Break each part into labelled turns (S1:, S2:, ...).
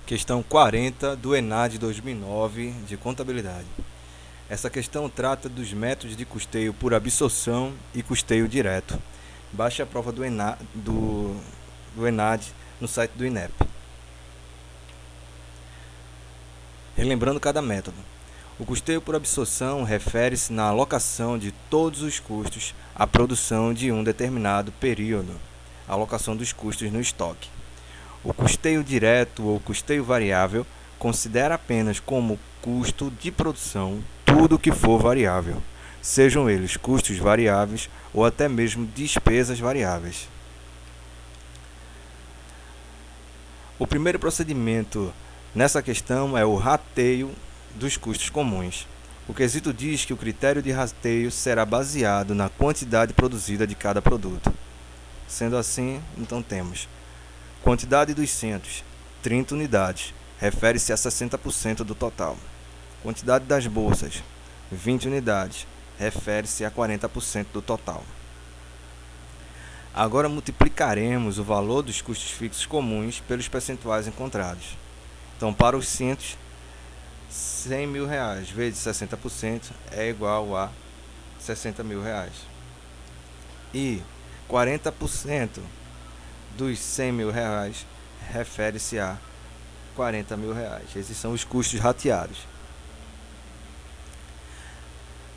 S1: Questão 40 do ENAD 2009 de Contabilidade. Essa questão trata dos métodos de custeio por absorção e custeio direto. Baixe a prova do ENAD no site do INEP. Relembrando cada método. O custeio por absorção refere-se na alocação de todos os custos à produção de um determinado período, a alocação dos custos no estoque. O custeio direto ou custeio variável considera apenas como custo de produção tudo que for variável, sejam eles custos variáveis ou até mesmo despesas variáveis. O primeiro procedimento nessa questão é o rateio dos custos comuns. O quesito diz que o critério de rateio será baseado na quantidade produzida de cada produto. Sendo assim, então temos quantidade dos centos, 30 unidades, refere-se a 60% do total. Quantidade das bolsas, 20 unidades, refere-se a 40% do total. Agora multiplicaremos o valor dos custos fixos comuns pelos percentuais encontrados. Então, para os centos, R$100.000 vezes 60% é igual a R$60.000. E 40% dos R$100.000 refere-se a R$40.000. Esses são os custos rateados.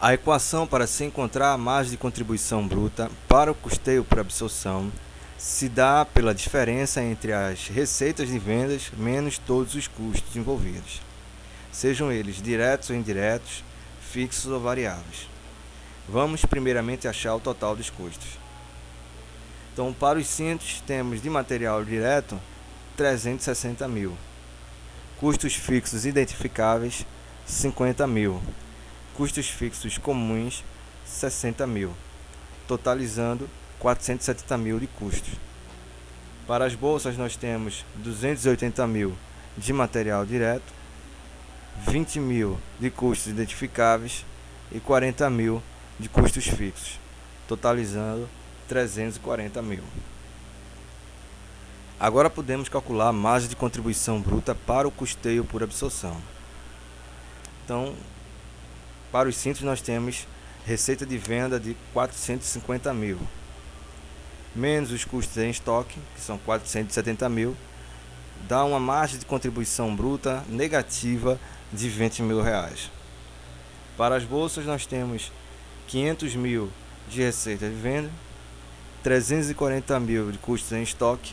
S1: A equação para se encontrar a margem de contribuição bruta para o custeio por absorção se dá pela diferença entre as receitas de vendas menos todos os custos envolvidos, sejam eles diretos ou indiretos, fixos ou variáveis. Vamos primeiramente achar o total dos custos. Então, para os cintos, temos de material direto 360.000. Custos fixos identificáveis, 50.000. Custos fixos comuns, 60.000. Totalizando 470.000 de custos. Para as bolsas, nós temos 280.000 de material direto, 20.000 de custos identificáveis e 40.000 de custos fixos, totalizando 340.000. Agora podemos calcular a margem de contribuição bruta para o custeio por absorção. Então, para os cintos nós temos receita de venda de 450.000, menos os custos em estoque, que são 470.000, dá uma margem de contribuição bruta negativa de R$20.000. Para as bolsas nós temos 500.000 de receita de venda, 340.000 de custos em estoque,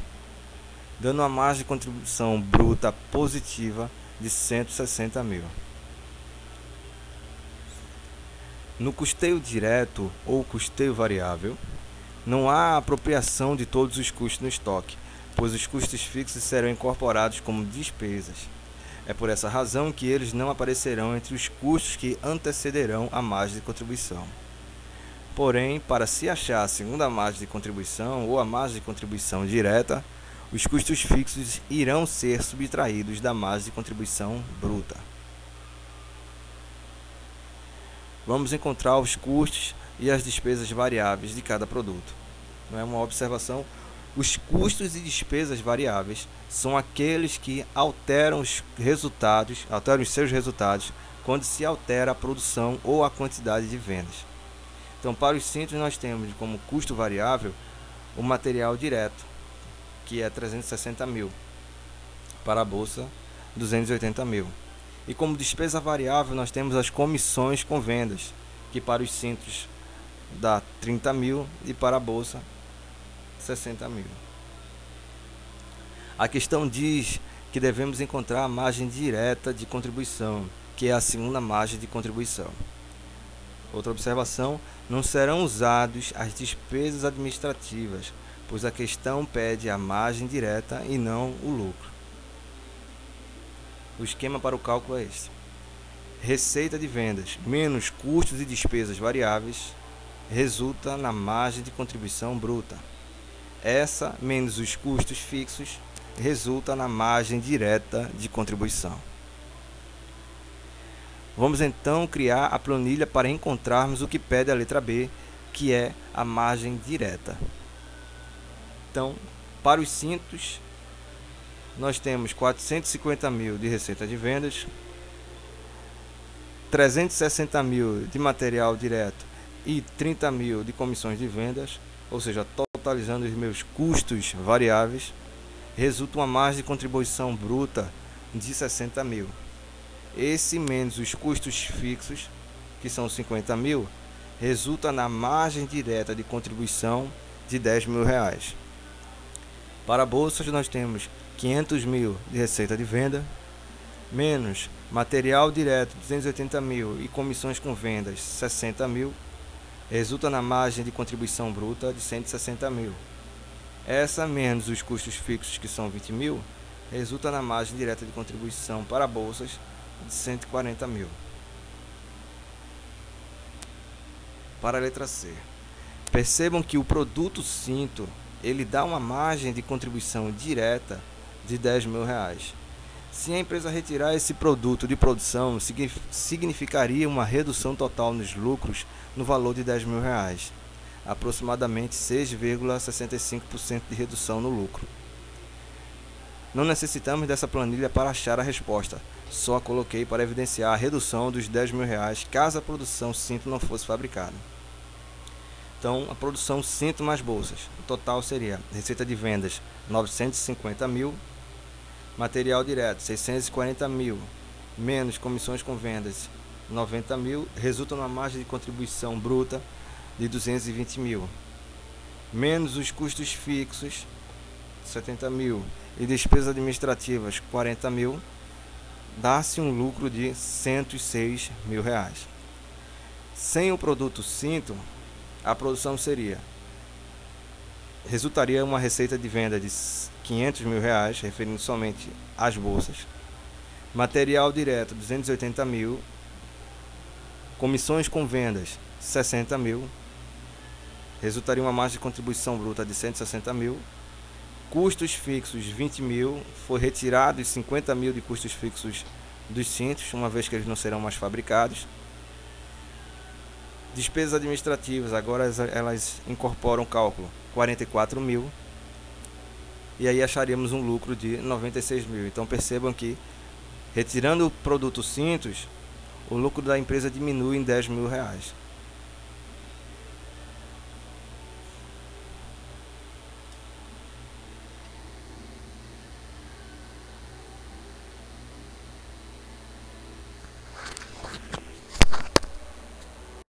S1: dando uma margem de contribuição bruta positiva de 160.000. No custeio direto ou custeio variável, não há apropriação de todos os custos no estoque, pois os custos fixos serão incorporados como despesas. É por essa razão que eles não aparecerão entre os custos que antecederão a margem de contribuição. Porém, para se achar a segunda margem de contribuição ou a margem de contribuição direta, os custos fixos irão ser subtraídos da margem de contribuição bruta. Vamos encontrar os custos e as despesas variáveis de cada produto. Não é uma observação? Os custos e despesas variáveis são aqueles que alteram os seus resultados quando se altera a produção ou a quantidade de vendas. Então, para os cintos nós temos como custo variável o material direto, que é 360.000, para a bolsa 280.000. E como despesa variável nós temos as comissões com vendas, que para os cintos dá 30.000 e para a bolsa 60.000. A questão diz que devemos encontrar a margem direta de contribuição, que é a segunda margem de contribuição. Outra observação, não serão usados as despesas administrativas, pois a questão pede a margem direta e não o lucro. O esquema para o cálculo é este: receita de vendas menos custos e despesas variáveis resulta na margem de contribuição bruta. Essa menos os custos fixos resulta na margem direta de contribuição. Vamos então criar a planilha para encontrarmos o que pede a letra B, que é a margem direta. Então, para os cintos, nós temos 450 mil de receita de vendas, 360 mil de material direto e 30 mil de comissões de vendas, ou seja, totalizando os meus custos variáveis, resulta uma margem de contribuição bruta de 60 mil. Esse menos os custos fixos, que são 50 mil, resulta na margem direta de contribuição de 10 mil reais. Para bolsas nós temos 500 mil de receita de venda, menos material direto 280 mil e comissões com vendas 60 mil, resulta na margem de contribuição bruta de 160 mil. Essa menos os custos fixos, que são 20 mil, resulta na margem direta de contribuição para bolsas de 140 mil. Para a letra C, percebam que o produto cinto ele dá uma margem de contribuição direta de 10 mil reais. Se a empresa retirar esse produto de produção, significaria uma redução total nos lucros no valor de 10 mil reais, aproximadamente 6,65% de redução no lucro. Não necessitamos dessa planilha para achar a resposta, só a coloquei para evidenciar a redução dos 10 mil reais caso a produção cinto não fosse fabricada. Então, a produção cinto mais bolsas, o total seria receita de vendas 950 mil, material direto 640 mil, menos comissões com vendas 90 mil, resulta numa margem de contribuição bruta de 220 mil, menos os custos fixos 70 mil e despesas administrativas 40 mil, dá-se um lucro de 106 mil reais. Sem o produto cinto, a produção resultaria uma receita de venda de 500 mil reais, referindo somente às bolsas, material direto 280 mil, comissões com vendas 60 mil, resultaria uma margem de contribuição bruta de 160 mil, custos fixos 20 mil, foi retirado os 50 mil de custos fixos dos cintos, uma vez que eles não serão mais fabricados. Despesas administrativas, agora elas incorporam o cálculo 44 mil, e aí acharíamos um lucro de 96 mil. Então percebam que, retirando o produto cintos, o lucro da empresa diminui em 10 mil reais.